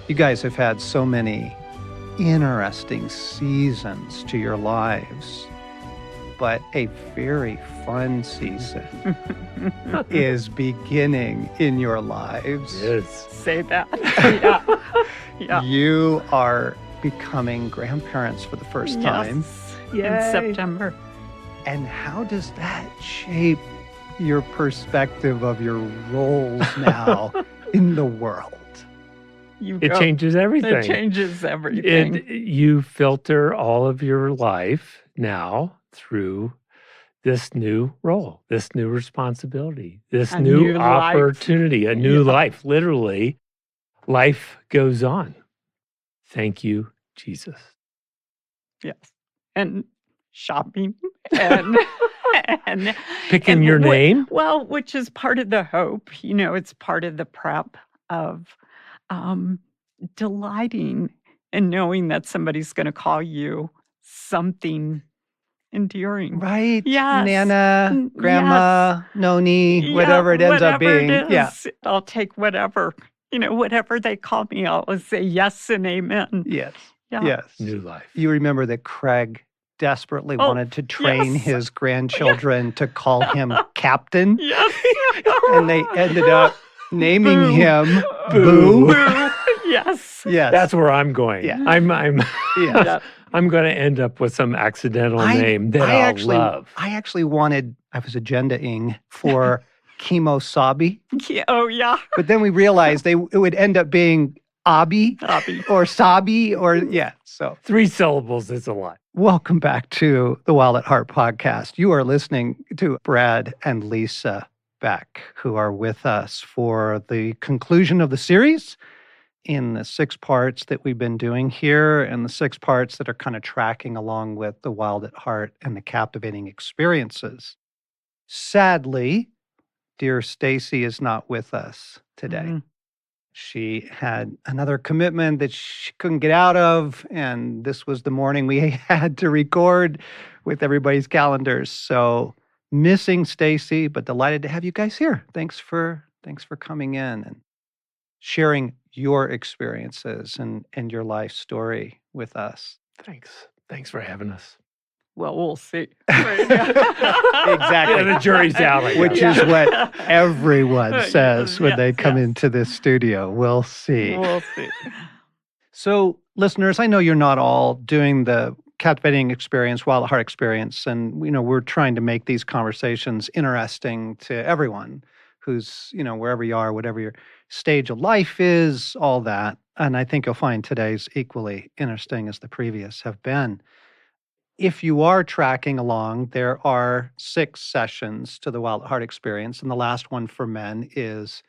You guys have had so many interesting seasons to your lives, but a very fun season is beginning in your lives. Yes. Say that. Yeah. Yeah. You are becoming grandparents for the first time. Yes. In September. And how does that shape your perspective of your roles now in the world? It changes everything. It changes everything. You filter all of your life now through this new role, this new responsibility, this new opportunity, a new life. Literally, life goes on. Thank you, Jesus. Yes. And shopping and picking your name. Well, which is part of the hope. It's part of the prep of delighting and knowing that somebody's going to call you something endearing. Right. Yes. Nana, Grandma, Noni, whatever it ends up being. It is. Yeah. I'll take whatever. Whatever they call me, I'll say yes and amen. Yes. Yeah. Yes. New life. You remember that Craig desperately wanted to train his grandchildren to call him Captain. Yes. And they ended up naming him Boo. Yes. Yes. That's where I'm going. Yeah. I'm Yes. going to end up with some accidental name that I'll love. I actually I was agendaing for Kemosabe. Oh, yeah. But then we realized it would end up being Abi or Sabi or, so. 3 syllables is a lot. Welcome back to the Wild at Heart podcast. You are listening to Brad and Lisa Beck, who are with us for the conclusion of the series in the 6 parts that we've been doing here and the 6 parts that are kind of tracking along with the Wild at Heart and the captivating experiences. Sadly, dear Stacy is not with us today. Mm-hmm. She had another commitment that she couldn't get out of, and this was the morning we had to record with everybody's calendars. So missing Stacy, but delighted to have you guys here. Thanks for coming in and sharing your experiences and your life story with us. Thanks for having us. Well, we'll see. Exactly. The jury's out. Which is what everyone says when they come into this studio. We'll see. We'll see. So, listeners, I know you're not all doing the captivating experience, Wild at Heart experience, and we're trying to make these conversations interesting to everyone who's, wherever you are, whatever your stage of life is, all that. And I think you'll find today's equally interesting as the previous have been. If you are tracking along, there are 6 sessions to the Wild at Heart experience, and the last one for men is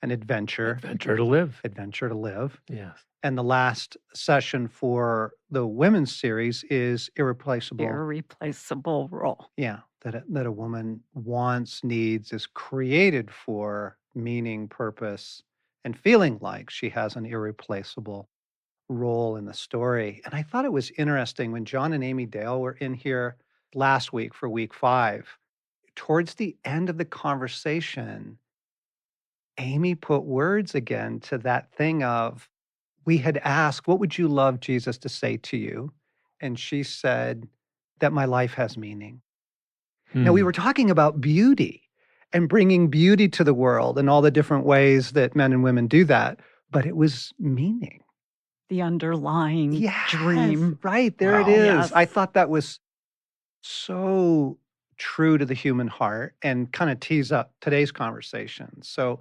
an adventure. Adventure to live. Adventure to live. Yes. And the last session for the women's series is irreplaceable. Irreplaceable role. Yeah, that a woman wants, needs, is created for meaning, purpose, and feeling like she has an irreplaceable role in the story. And I thought it was interesting when John and Amy Dale were in here last week for week 5. Towards the end of the conversation, Amy put words again to that thing of, we had asked, what would you love Jesus to say to you? And she said, that my life has meaning. Now, we were talking about beauty and bringing beauty to the world and all the different ways that men and women do that, but it was meaning. The underlying dream. Right, there it is. Yes. I thought that was so true to the human heart and kind of tease up today's conversation. So,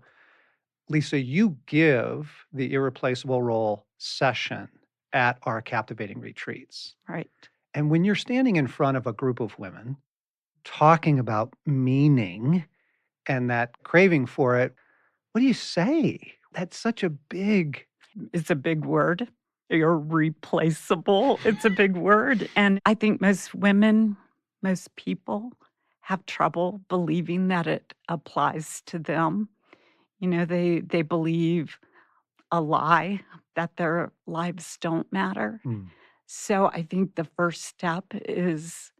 Lisa, you give the irreplaceable role session at our captivating retreats. Right. And when you're standing in front of a group of women talking about meaning and that craving for it, what do you say? That's such a big... It's a big word. Irreplaceable. It's a big word. And I think most women, most people have trouble believing that it applies to them. They believe a lie that their lives don't matter. So I think the first step is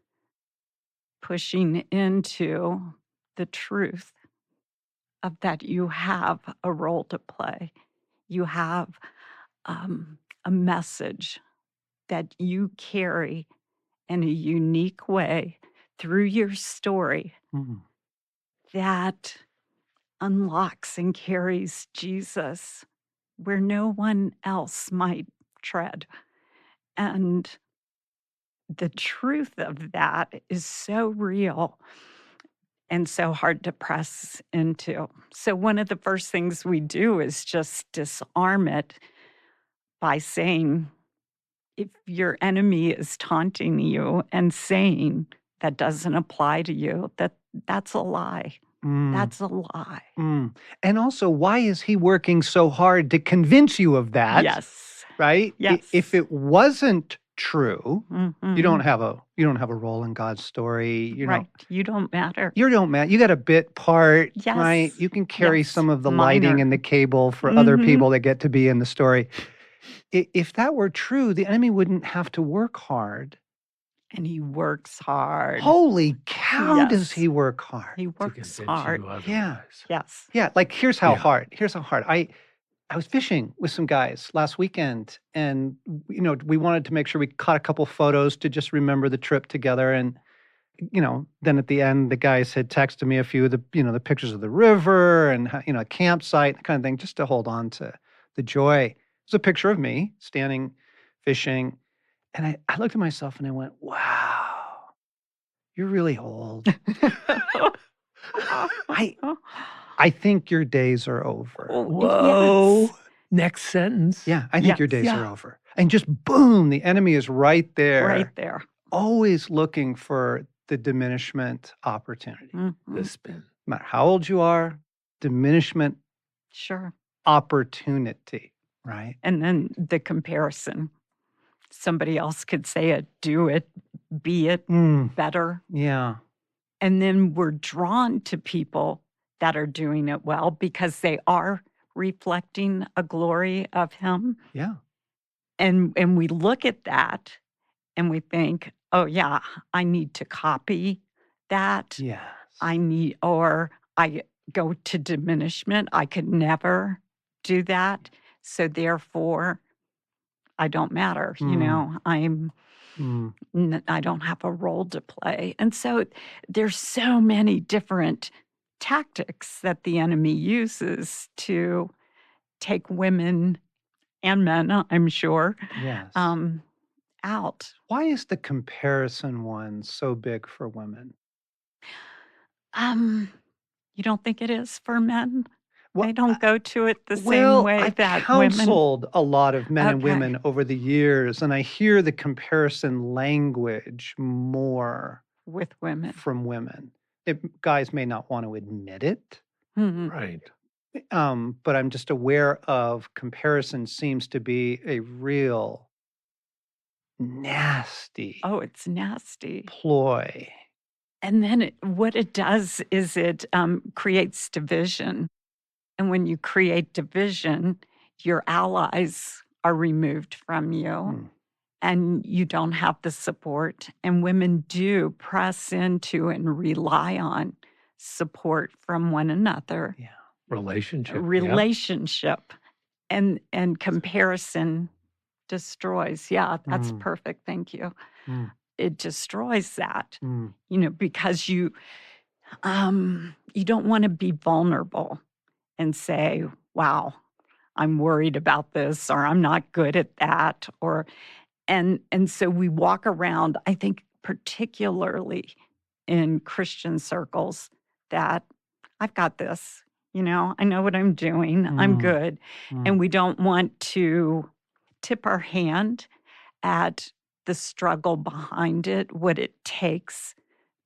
pushing into the truth of that you have a role to play. You have a message that you carry in a unique way through your story that unlocks and carries Jesus where no one else might tread. And the truth of that is so real and so hard to press into. So one of the first things we do is just disarm it by saying, if your enemy is taunting you and saying that doesn't apply to you, that's a lie. That's a lie. And also, why is he working so hard to convince you of that? Yes. Right? Yes. If it wasn't true, Mhm. you don't have a role in God's story. Right. You don't matter. You don't matter. You got a bit part, Yes. right? You can carry Yes. some of the Minor. lighting and the cable for other Mhm. people that get to be in the story. If that were true, the enemy wouldn't have to work hard. And he works hard. Holy cow, Yes. does he work hard? He To works convince hard. you otherwise. Yeah. Yes. Yeah, like here's how Yeah. hard. Here's how hard. I was fishing with some guys last weekend, and we wanted to make sure we caught a couple photos to just remember the trip together. And then at the end, the guys had texted me a few of the pictures of the river and a campsite, kind of thing, just to hold on to the joy. It was a picture of me standing fishing, and I looked at myself and I went, "Wow, you're really old. I think your days are over." Whoa. Yes. Next sentence. Yeah, I think your days Yes. are over. And just boom, the enemy is right there. Right there. Always looking for the diminishment opportunity. Mhm. The spin. No matter how old you are, diminishment Sure. opportunity, right? And then the comparison. Somebody else could say it, do it, be it better. Yeah. And then we're drawn to people that are doing it well because they are reflecting a glory of him. Yeah. And we look at that and we think, oh yeah, I need to copy that. Yes. Or I go to diminishment. I could never do that. So therefore, I don't matter. I don't have a role to play. And so there's so many different tactics that the enemy uses to take women and men, I'm sure, Yes. out. Why is the comparison one so big for women? You don't think it is for men? Well, They don't go to it the same Well, way I've that women. counseled a lot of men and Okay. women over the years, and I hear the comparison language more With women. from women. Guys may not want to admit it, Mhm. Right. but I'm just aware of comparison seems to be a real nasty Oh, it's nasty. ploy. And then what it does is it creates division. And when you create division, your allies are removed from you and you don't have the support. And women do press into and rely on support from one another. Yeah. Relationship. Relationship and comparison destroys. Yeah, that's perfect. Thank you. It destroys that, because you don't want to be vulnerable and say, wow, I'm worried about this, or I'm not good at that, and so we walk around, I think particularly in Christian circles, that I've got this, I know what I'm doing, I'm good. And we don't want to tip our hand at the struggle behind it, what it takes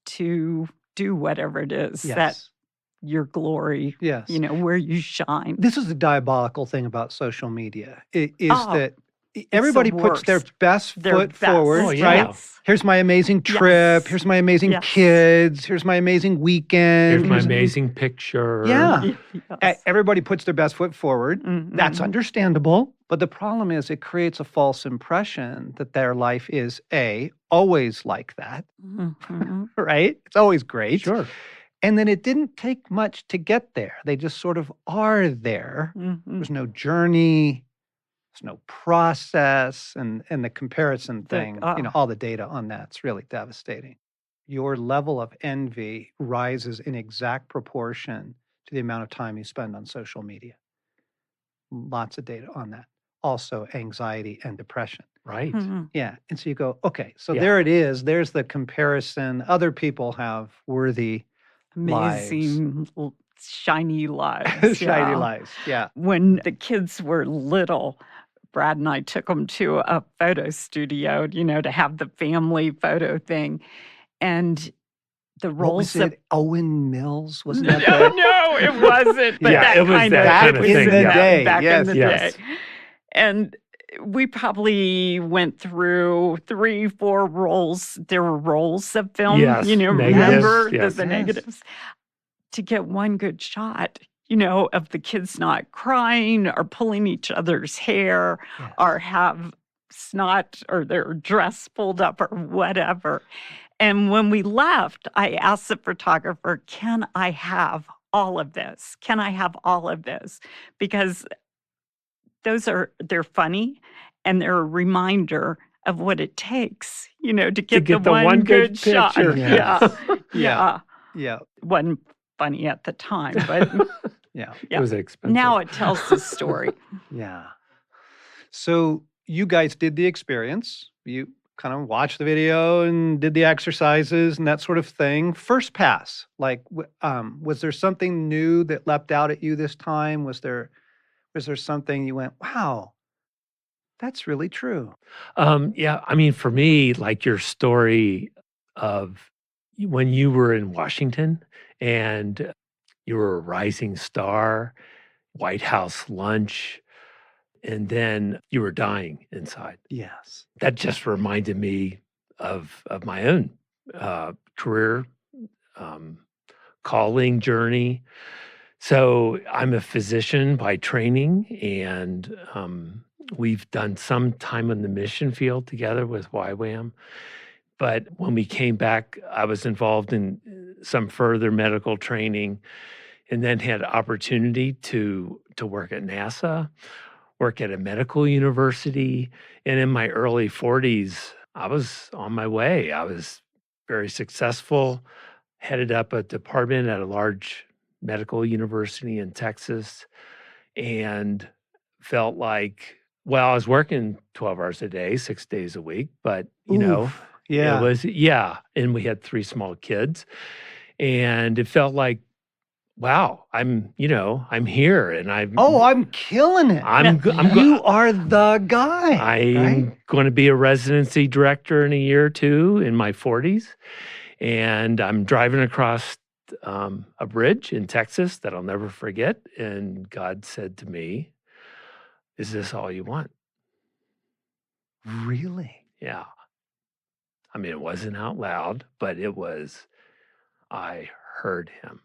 to do whatever it is that Yes. your glory, Yes. where you shine. This is the diabolical thing about social media, is Oh, that everybody puts their worst. best Their foot best. forward, Oh, yeah. right? Yes. Here's my amazing trip. Yes. Here's my amazing Yes. kids. Here's my amazing weekend. Here's my here's- amazing picture. Yeah. Yes. Everybody puts their best foot forward. Mhm. That's understandable. But the problem is it creates a false impression that their life is always like that, Mhm. right? It's always great. Sure. And then it didn't take much to get there. They just sort of are there. Mhm. There's no journey, There's no process, and the comparison thing, all the data on that's really devastating. Your level of envy rises in exact proportion to the amount of time you spend on social media. Lots of data on that. Also, anxiety and depression. Right. Yeah. And so you go, okay, so there it is. There's the comparison. Other people have worthy, amazing, shiny lives. shiny lives. Yeah. When the kids were little, Brad and I took them to a photo studio, to have the family photo thing. And the roles What was it? Owen Mills? Wasn't that No, it wasn't. But it was that kind of thing. Back in the day. And we probably went through 3-4 rolls. There were rolls of film, remember the negatives, to get one good shot, of the kids not crying or pulling each other's hair or have snot or their dress pulled up or whatever. And when we left, I asked the photographer, can I have all of this? Can I have all of this? Because they're funny and they're a reminder of what it takes, to get the one good shot. Yeah. Wasn't funny at the time, but it was expensive. Now it tells the story. So you guys did the experience. You kind of watched the video and did the exercises and that sort of thing. First pass, like, was there something new that leapt out at you this time? Was there something you went, wow, that's really true? I mean, for me, like your story of when you were in Washington and you were a rising star, White House lunch, and then you were dying inside. Yes. That just reminded me of my own career, calling journey. So I'm a physician by training, and we've done some time in the mission field together with YWAM. But when we came back, I was involved in some further medical training, and then had opportunity to work at NASA, work at a medical university. And in my early 40s, I was on my way. I was very successful, headed up a department at a large medical university in Texas, and felt like, well, I was working 12 hours a day, 6 days a week, but it was, and we had 3 small kids, and it felt like, wow, I'm here, and I'm killing it. You are the guy. I'm going to be a residency director in a year or two in my 40s, and I'm driving across a bridge in Texas that I'll never forget, and God said to me, "Is this all you want?" Really? Yeah. I mean, it wasn't out loud, but it was. I heard him.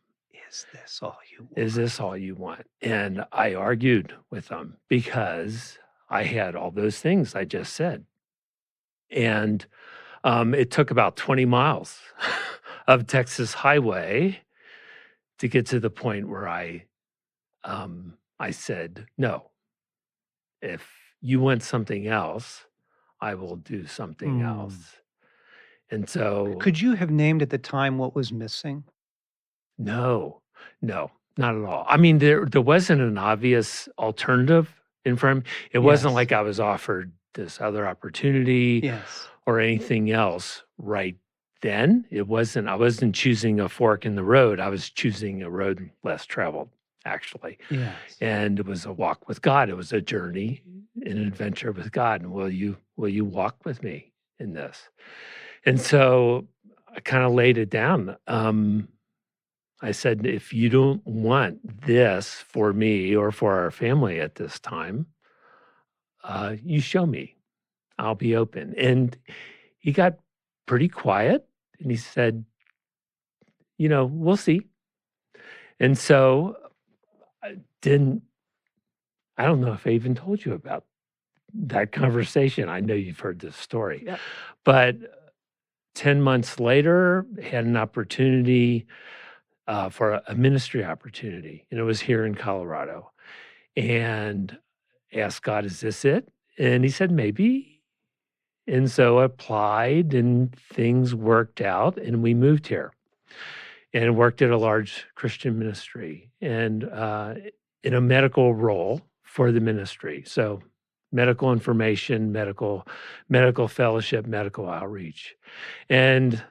Is this all you want? Is this all you want? And I argued with him because I had all those things I just said. And it took about 20 miles of Texas highway to get to the point where I said, no, if you want something else, I will do something else. And so. Could you have named at the time what was missing? No, not at all. I mean, there wasn't an obvious alternative in front of me. It wasn't like I was offered this other opportunity or anything else right then. I wasn't choosing a fork in the road. I was choosing a road less traveled, actually. Yes. And it was a walk with God. It was a journey, an adventure with God. And will you walk with me in this? And so I kind of laid it down. I said, if you don't want this for me or for our family at this time, you show me. I'll be open. And he got pretty quiet, and he said, we'll see. And so I don't know if I even told you about that conversation. I know you've heard this story. Yep. But 10 months later, had an opportunity for a ministry opportunity, and it was here in Colorado. And asked God, is this it? And he said, maybe. And so I applied and things worked out and we moved here and worked at a large Christian ministry and in a medical role for the ministry. So medical information, medical fellowship, medical outreach. And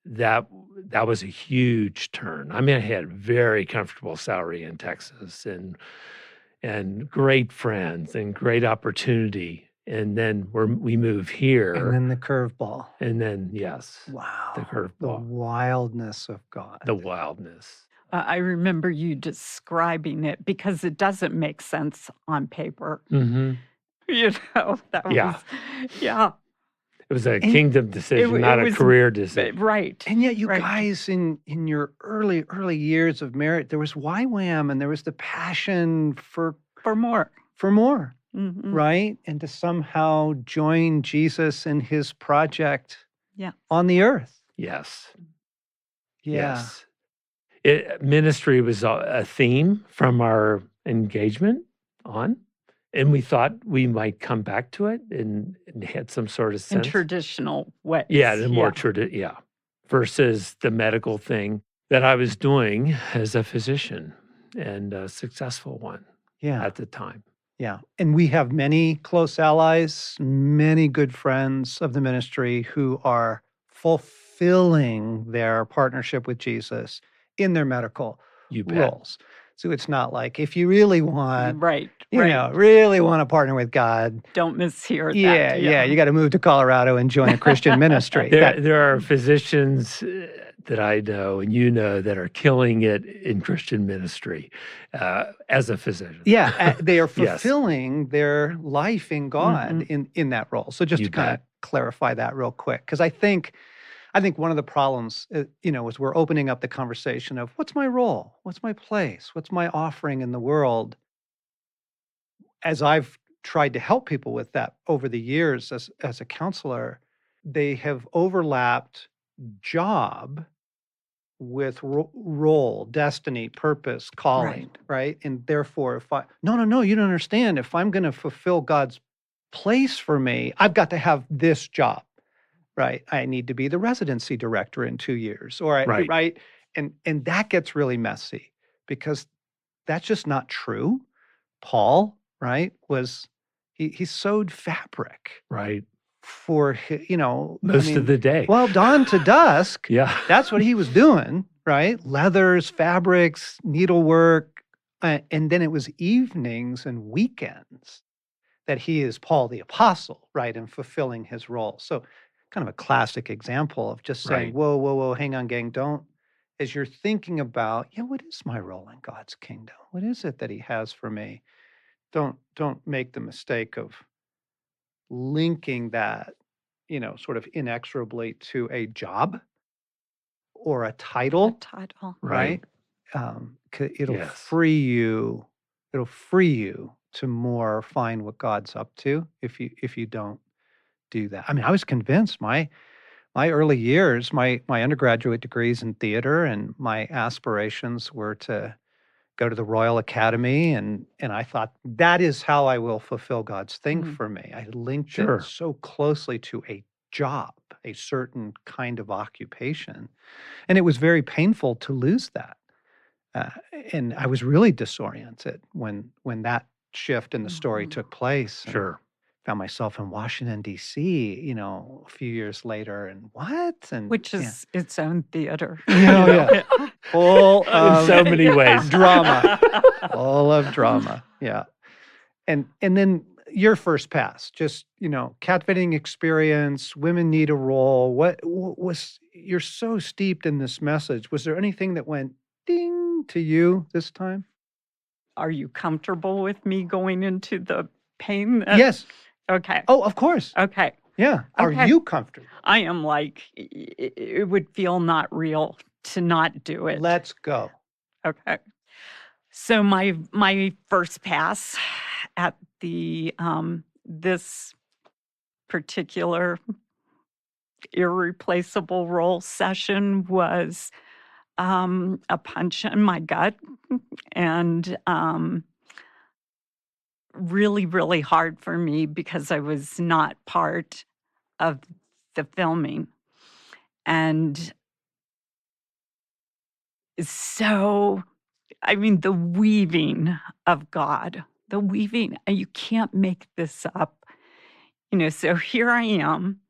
that was a huge turn. I mean, I had a very comfortable salary in Texas and great friends and great opportunity. And then we move here. And then the curveball. And then, yes. Wow. The curveball. The wildness of God. The wildness. I remember you describing it because it doesn't make sense on paper. Mm-hmm. That was, yeah. It was a kingdom decision, not a career decision. Right. And yet you guys in your early years of marriage, there was YWAM and there was the passion for more. Mm-hmm. Right? And to somehow join Jesus in his project on the earth. Yes. Yeah. Yes. Ministry was a theme from our engagement on. And we thought we might come back to it and had some sort of sense. In traditional ways. Yeah, in a more traditional, versus the medical thing that I was doing as a physician and a successful one at the time. Yeah. And we have many close allies, many good friends of the ministry who are fulfilling their partnership with Jesus in their medical roles. So it's not like if you really want, really want to partner with God. Don't mishear that. Yeah. You got to move to Colorado and join a Christian ministry. There are physicians that I know and you know that are killing it in Christian ministry as a physician. Yeah, they are fulfilling their life in God in that role. So just to kind of clarify that real quick, because I think one of the problems, is we're opening up the conversation of what's my role? What's my place? What's my offering in the world? As I've tried to help people with that over the years as a counselor, they have overlapped job with role, destiny, purpose, calling, right? And therefore, no, you don't understand. If I'm going to fulfill God's place for me, I've got to have this job. Right, I need to be the residency director in 2 years, right? And that gets really messy because that's just not true. Paul, right, he sewed fabric, right, for most of the day. Well, dawn to dusk. That's what he was doing, right? Leathers, fabrics, needlework, and then it was evenings and weekends that he is Paul the Apostle, right, and fulfilling his role. So kind of a classic example of just saying, whoa, hang on, gang, don't, as you're thinking about, what is my role in God's kingdom? What is it that he has for me? Don't make the mistake of linking that, sort of inexorably to a job or a title. Right? It'll free you to more find what God's up to if you don't do that. I mean, I was convinced my early years, my undergraduate degrees in theater and my aspirations were to go to the Royal Academy. And I thought that is how I will fulfill God's thing for me. I linked it so closely to a job, a certain kind of occupation. And it was very painful to lose that. And I was really disoriented when that shift in the story took place. Found myself in Washington, D.C., a few years later, and what? And which is its own theater. Full in so many ways. Drama. All of drama. Yeah. And then your first pass, just, captivating experience, women need a role. What was, you're so steeped in this message. Was there anything that went ding to you this time? Are you comfortable with me going into the pain? Yes. Okay. Oh, of course. Okay. Yeah. Are you comfortable? I am it would feel not real to not do it. Let's go. Okay. So my first pass at the this particular irreplaceable role session was a punch in my gut and really, really hard for me because I was not part of the filming. And so, I mean, the weaving of God, the weaving, and you can't make this up. So here I am,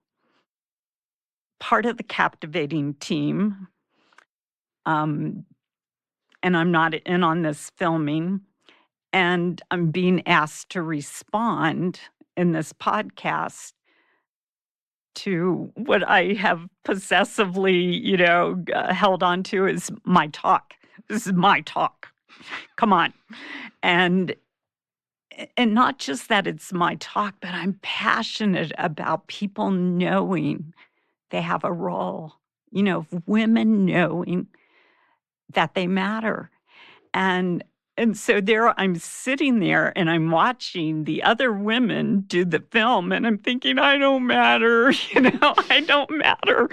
part of the captivating team, and I'm not in on this filming, and I'm being asked to respond in this podcast to what I have possessively, held on to as my talk. This is my talk. Come on. And not just that it's my talk, but I'm passionate about people knowing they have a role, women knowing that they matter. And so there I'm sitting there and I'm watching the other women do the film and I'm thinking, I don't matter, I don't matter.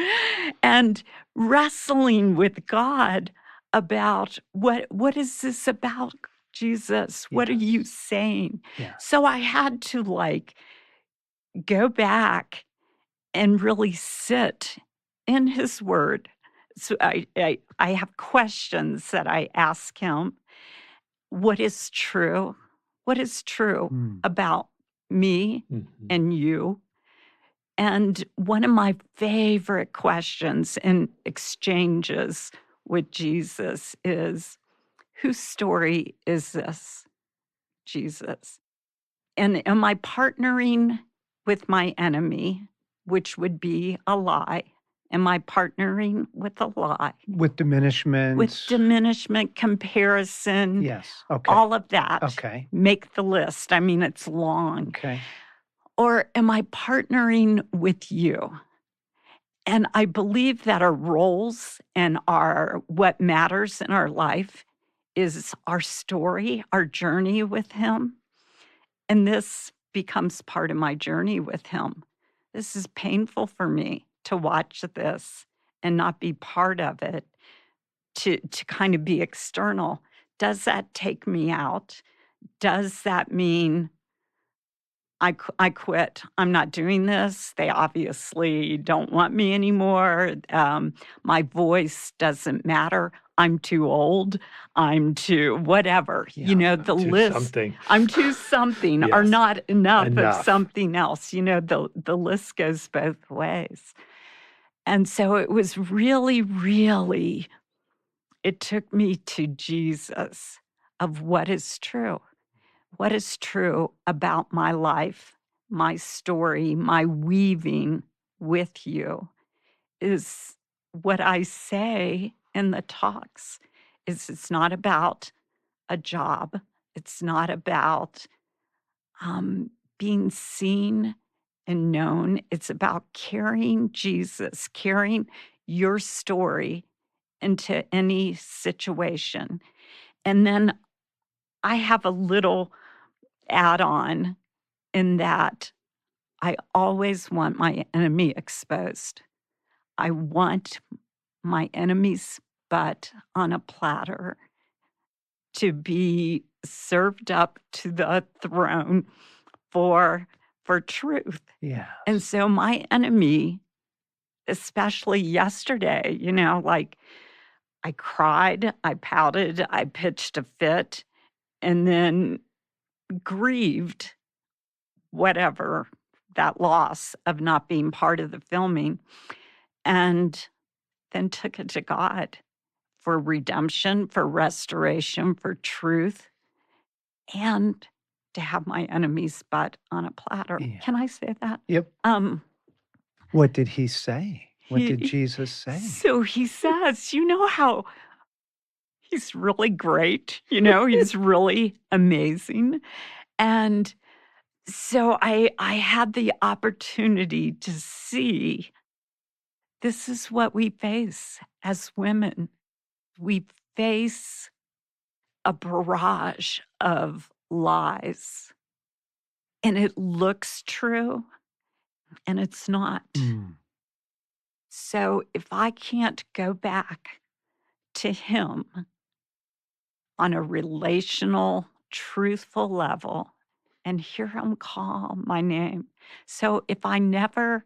And wrestling with God about what is this about, Jesus? What are you saying? Yeah. So I had to go back and really sit in his word. So I have questions that I ask him. What is true? What is true about me and you? And one of my favorite questions in exchanges with Jesus is, whose story is this, Jesus? And am I partnering with my enemy, which would be a lie? Am I partnering with a lie? With diminishment? With diminishment, comparison. Yes. Okay. All of that. Okay. Make the list. I mean, it's long. Okay. Or am I partnering with you? And I believe that our roles and what matters in our life is our story, our journey with him. And this becomes part of my journey with him. This is painful for me to watch this and not be part of it, to kind of be external. Does that take me out? Does that mean I quit? I'm not doing this. They obviously don't want me anymore. My voice doesn't matter. I'm too old. I'm too whatever. The list. Something. I'm too something or Yes. not enough of Enough. something else. The list goes both ways. And so it was really, really, it took me to Jesus of what is true. What is true about my life, my story, my weaving with you is what I say in the talks. It's not about a job. It's not about being seen and known. It's about carrying Jesus, carrying your story into any situation. And then I have a little add-on in that I always want my enemy exposed. I want my enemy's butt on a platter to be served up to the throne for truth. Yeah. And so my enemy, especially yesterday, I cried, I pouted, I pitched a fit, and then grieved whatever, that loss of not being part of the filming, and then took it to God for redemption, for restoration, for truth, and to have my enemy's butt on a platter. Yeah. Can I say that? Yep. What did he say? What did Jesus say? So he says, how he's really great, he's really amazing. And so I had the opportunity to see this is what we face as women. We face a barrage of lies, and it looks true, and it's not. So if I can't go back to him on a relational, truthful level and hear him call my name. So if I never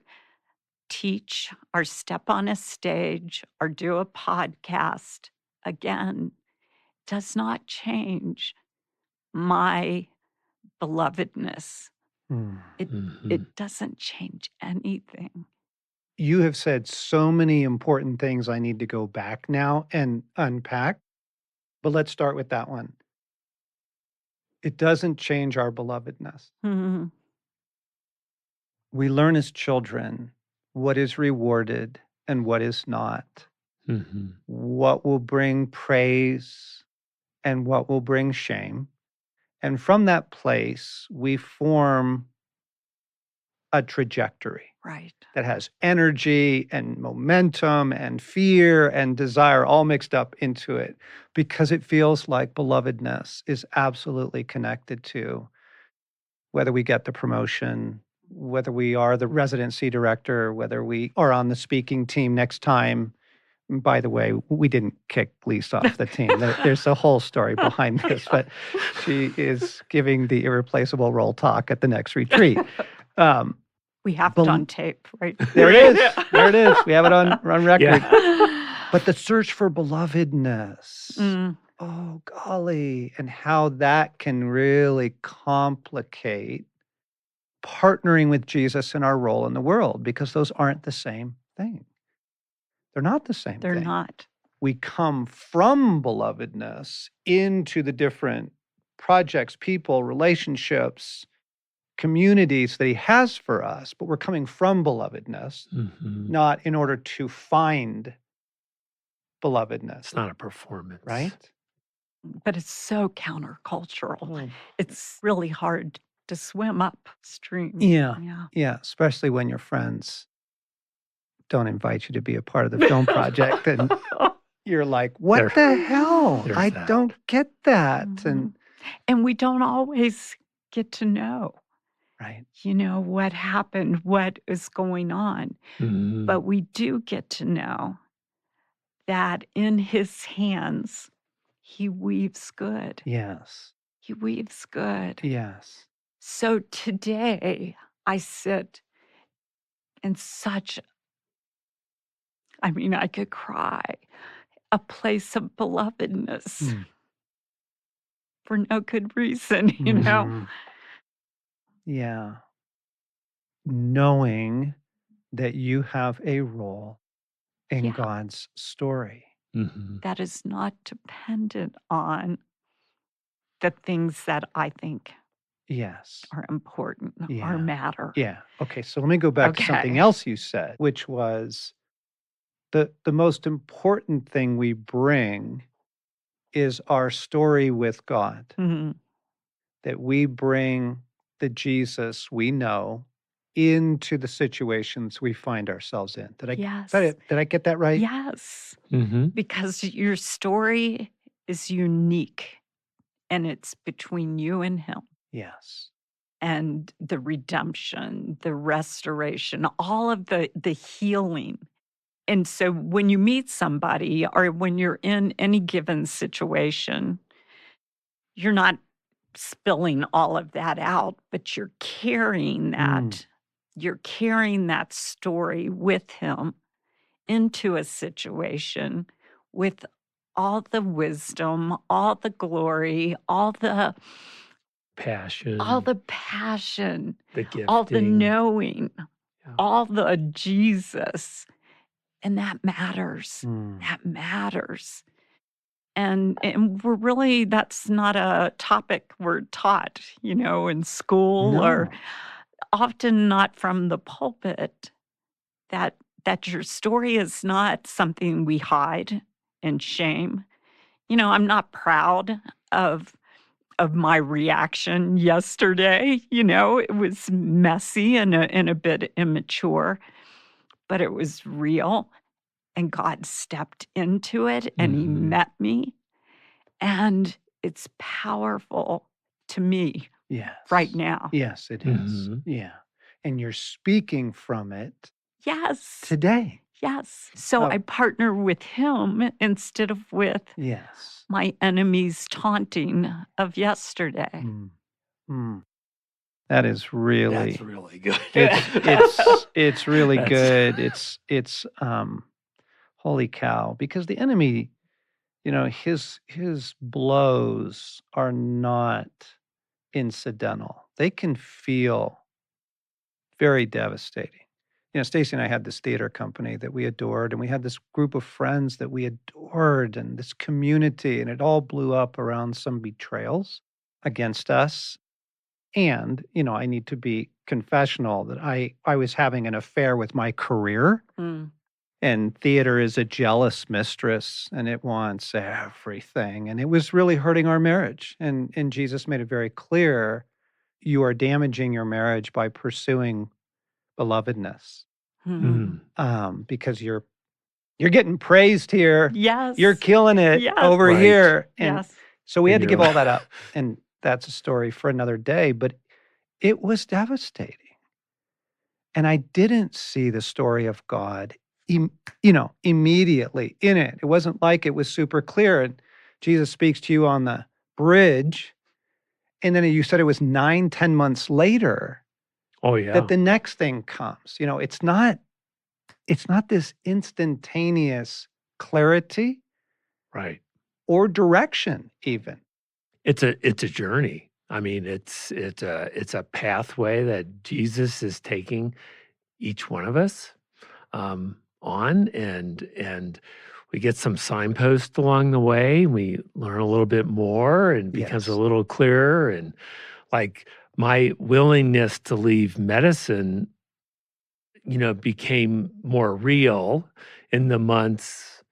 teach or step on a stage or do a podcast again, does not change my belovedness. It Mhm. it doesn't change anything. You have said so many important things I need to go back now and unpack, but let's start with that one. It doesn't change our belovedness. Mhm. We learn as children what is rewarded and what is not, Mhm. what will bring praise and what will bring shame. And from that place, we form a trajectory Right. that has energy and momentum and fear and desire all mixed up into it because it feels like belovedness is absolutely connected to whether we get the promotion, whether we are the residency director, whether we are on the speaking team next time. And by the way, we didn't kick Lisa off the team. There's a whole story behind this, but she is giving the irreplaceable role talk at the next retreat. We have it Bel- on tape, right? There it is. There it is. We have it on record. Yeah. But the search for belovedness, Mm, oh golly, and how that can really complicate partnering with Jesus in our role in the world, because those aren't the same thing. They're not the same they're thing. not. We come from belovedness into the different projects, people, relationships, communities that he has for us, but we're coming from belovedness, Mhm. not in order to find belovedness, It's not a performance. right? But it's so countercultural. Mm. It's really hard to swim upstream. Yeah. Yeah. Yeah, especially when your friends don't invite you to be a part of the film project and you're like, what There- the hell? there's I that. don't get that. And And we don't always get to know, right. what happened, what is going on. Mhm. But we do get to know that in his hands, he weaves good. Yes. He weaves good. Yes. So today, I sit in such, I could cry, a place of belovedness Mm. for no good reason, Mhm. Yeah. Knowing that you have a role in Yeah. God's story. Mhm. That is not dependent on the things that I think Yes. are important Yeah. or matter. Yeah. Okay. So let me go back to something Okay. else you said, which was the most important thing we bring is our story with God. Mhm. That we bring the Jesus we know into the situations we find ourselves in. Did I Yes. did I get that right? Yes. Mhm. Because your story is unique and it's between you and him. Yes. And the redemption, the restoration, all of the healing. And so when you meet somebody or when you're in any given situation, you're not spilling all of that out, but you're carrying that. You're carrying that story with him into a situation with all the wisdom, all the glory, all the Passion. passion, The gifting. all the knowing, Yeah. all the Jesus. And that matters. Mm. That matters. And we're really, that's not a topic we're taught, in school or No. often not from the pulpit, that your story is not something we hide in shame. I'm not proud of my reaction yesterday. It was messy and a bit immature, but it was real. And God stepped into it and he Mhm. met me. And it's powerful to me Yes. right now. Yes, it is. Mhm. Yeah. And you're speaking from it Yes. today. Yes. So Oh. I partner with him instead of with Yes. my enemy's taunting of yesterday. Mm. Mm. That is That's really, really good. it's really That's- good. It's holy cow, because the enemy, his blows are not incidental. They can feel very devastating. Stacy and I had this theater company that we adored, and we had this group of friends that we adored, and this community, and it all blew up around some betrayals against us. And, I need to be confessional that I was having an affair with my career, Mm. and theater is a jealous mistress, and it wants everything. And it was really hurting our marriage. And Jesus made it very clear, you are damaging your marriage by pursuing belovedness, Mhm. because you're getting praised here. You're Yes. killing it Yes. over Right. here. And Yes. so we And had to you're give all like, that up. And that's a story for another day. But it was devastating. And I didn't see the story of God, immediately in it. It wasn't like it was super clear. And Jesus speaks to you on the bridge. And then you said it was 9, 10 months later oh yeah, that the next thing comes. It's not this instantaneous clarity right. or direction even. It's a journey. I mean, it's a pathway that Jesus is taking each one of us on, and we get some signposts along the way. We learn a little bit more, and becomes a Yes. little clearer. And like my willingness to leave medicine, became more real in the months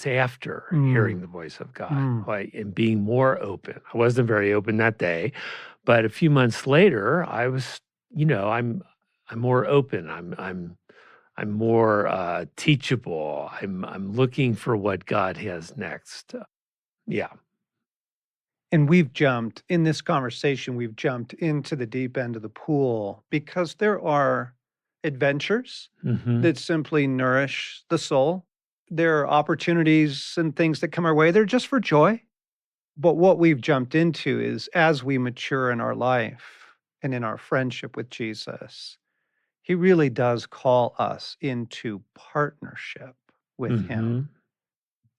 after hearing the voice of God, like, and being more open. I wasn't very open that day, but a few months later, I was, I'm more open. I'm more teachable. I'm looking for what God has next. Yeah. And in this conversation, we've jumped into the deep end of the pool because there are adventures Hmm. that simply nourish the soul. There are opportunities and things that come our way. They're just for joy. But what we've jumped into is, as we mature in our life and in our friendship with Jesus, he really does call us into partnership with him. Hmm.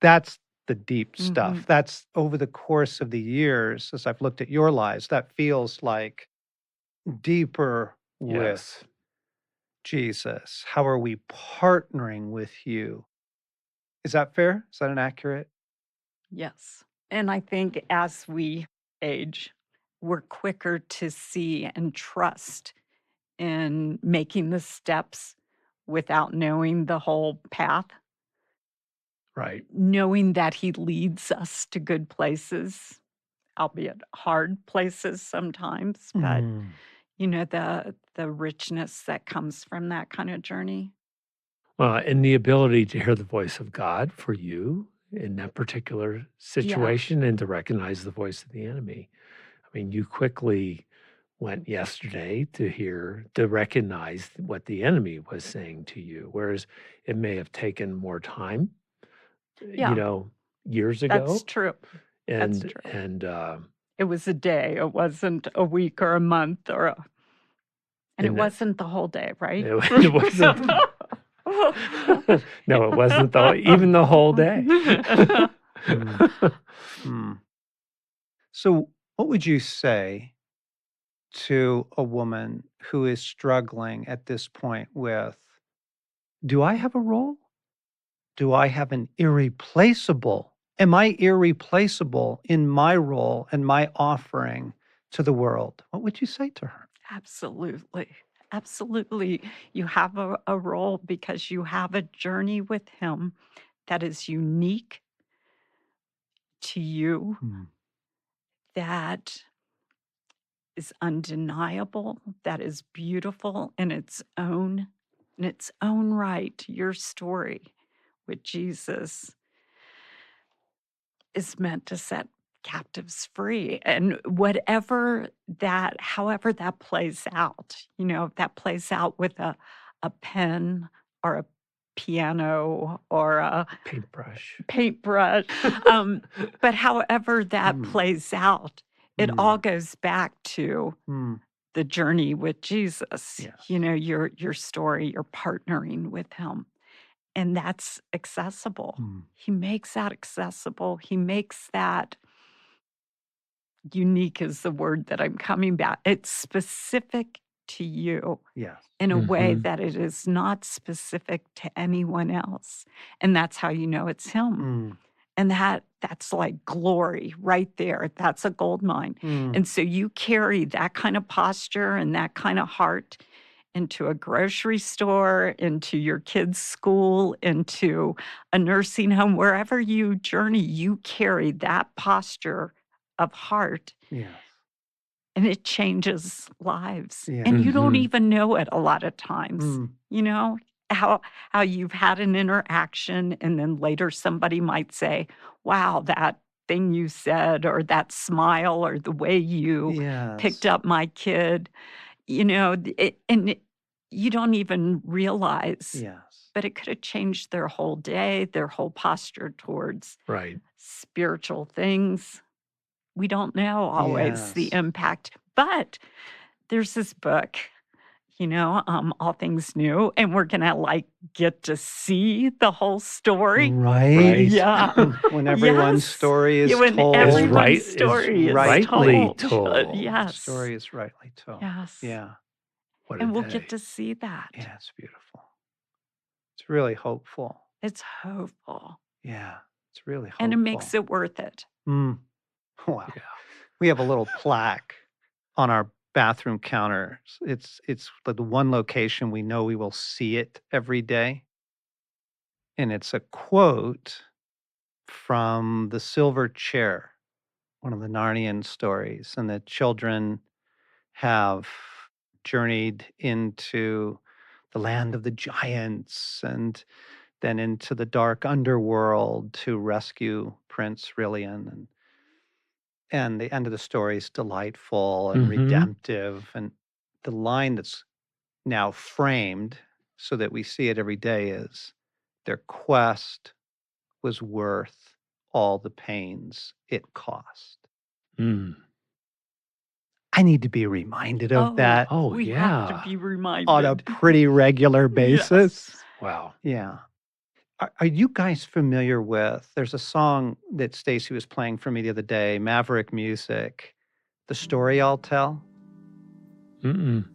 That's the deep stuff. Mhm. That's over the course of the years, as I've looked at your lives, that feels like deeper with Yes. Jesus. How are we partnering with you? Is that fair? Is that an accurate? Yes. And I think as we age, we're quicker to see and trust in making the steps without knowing the whole path, Right. knowing that he leads us to good places, albeit hard places sometimes, but Mm. the richness that comes from that kind of journey. Well, and the ability to hear the voice of God for you in that particular Yeah. situation, and to recognize the voice of the enemy. I mean, you quickly went yesterday to recognize what the enemy was saying to you, whereas it may have taken more time, Yeah, years that's ago. true. That's And, true. and, It was a day. It wasn't a week or a month and it and that wasn't the whole day, right? it wasn't, no, it wasn't even the whole day. Mm. So, what would you say to a woman who is struggling at this point with, do I have a role? Do I have an irreplaceable? Am I irreplaceable in my role and my offering to the world? What would you say to her? Absolutely. Absolutely. You have a role because you have a journey with him that is unique to you, that is undeniable, that is beautiful in its own right. Your story with Jesus is meant to set captives free. And however that plays out, if that plays out with a pen or a piano or a Paintbrush. paintbrush, but however that plays out, It all goes back to the journey with Jesus. Yes. Your story, you're partnering with him. And that's accessible. He makes that accessible. He makes that unique is the word that I'm coming back. It's specific to you in a way that it is not specific to anyone else. And that's how you know it's him. And that's like glory right there. That's a gold mine. And so you carry that kind of posture and that kind of heart into a grocery store, into your kids' school, into a nursing home, wherever you journey, you carry that posture of heart. Yes. And it changes lives. And you don't even know it a lot of times. How you've had an interaction and then later somebody might say, wow, that thing you said or that smile or the way you picked up my kid, and you don't even realize. But it could have changed their whole day, their whole posture towards spiritual things. We don't know always the impact. But there's this book, All Things New, and we're going to get to see the whole story. Right. Yeah. When everyone's story is when told. everyone's story is rightly told. Yes. The story is rightly told. Yes. Yeah. And we'll get to see that. Yeah, it's beautiful. It's really hopeful. It's hopeful. Yeah, it's really hopeful. And it makes it worth it. Wow. Yeah. We have a little plaque on our bathroom counters. It's the one location we know we will see it every day. And it's a quote from The Silver Chair, one of the Narnian stories. And the children have journeyed into the land of the giants and then into the dark underworld to rescue Prince Rilian. And the end of the story is delightful and redemptive. And the line that's now framed so that we see it every day is, their quest was worth all the pains it cost. I need to be reminded of that. We have to be reminded. On a pretty regular basis. Yes. Wow. Yeah. Are you guys familiar with, there's a song that Stacy was playing for me the other day, Maverick Music, The Story I'll Tell? Mm-mm.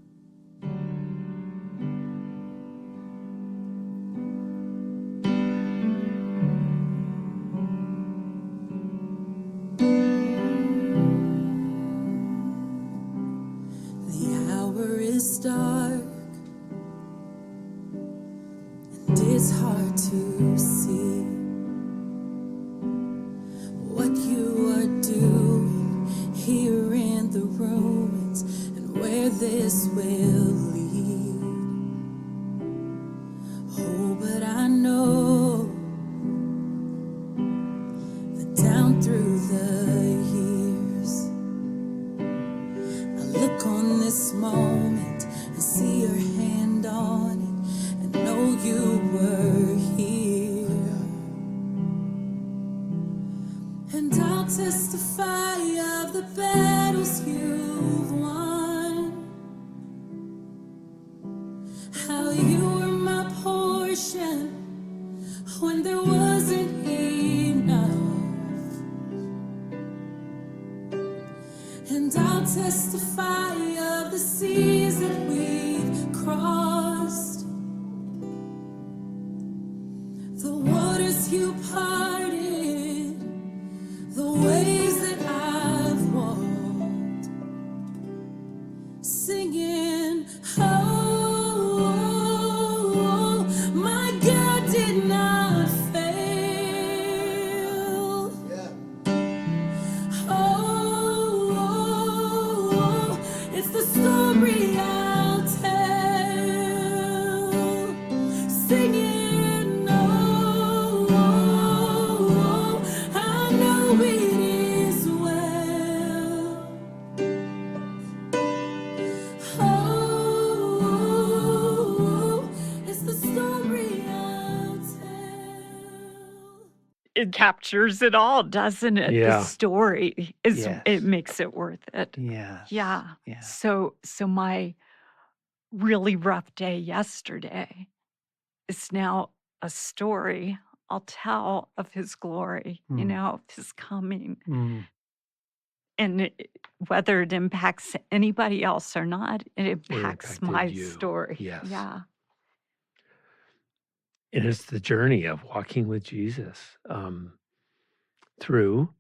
The hour is dark and it's hard to see what you are doing here in the ruins and where this will lead. Oh, but I know that down through the years, I look on this moment and see your hand on it and know you were here. And I'll testify of the battles you've won, how you were my portion when there wasn't enough. And I'll testify of the seas that we've crossed, the waters you parted, the ways that I've walked, singing, oh, my God did not fail. Oh, it's the story I'll tell, singing, oh, I know it is well. Oh, it captures it all, doesn't it? The Yeah. story is Yes. it makes it worth it. Yes. Yeah. Yeah. So my really rough day yesterday is now a story I'll tell of his glory, Mm. of his coming. Mm. And whether it impacts anybody else or not, it impacts impacted my you. story. Yes. Yeah. And it's the journey of walking with Jesus through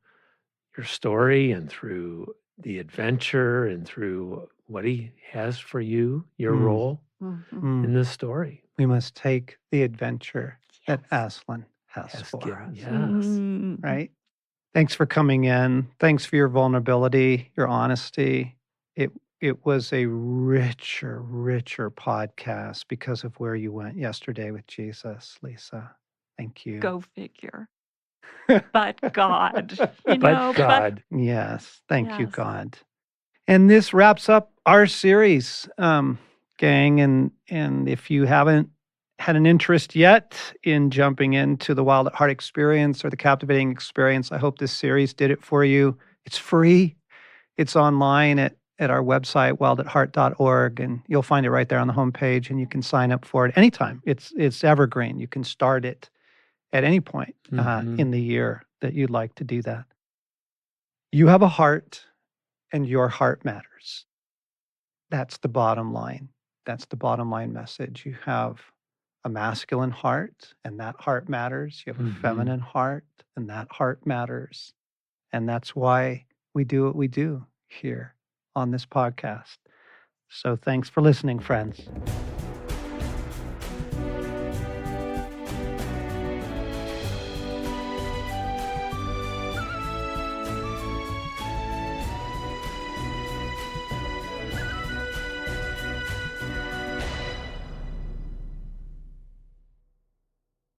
your story and through the adventure and through what he has for you, your Mm. role Mhm. Mm. in this story. We must take the adventure that Yes. Aslan has Has for given- us. Yes. Mm. Right? Thanks for coming in. Thanks for your vulnerability, your honesty. It was a richer podcast because of where you went yesterday with Jesus, Lisa. Thank you. Go figure. But God, But God. Yes. Thank you, Yes. God. And this wraps up our series, gang. And if you haven't had an interest yet in jumping into the Wild at Heart experience or the Captivating experience, I hope this series did it for you. It's free. It's online at our website, wildatheart.org, and you'll find it right there on the homepage, and you can sign up for it anytime. It's evergreen. You can start it at any point Mhm. in the year that you'd like to do that. You have a heart, and your heart matters. That's the bottom line. That's the bottom line message. You have a masculine heart, and that heart matters. You have a Mhm. feminine heart, and that heart matters. And that's why we do what we do here on this podcast. So thanks for listening, friends.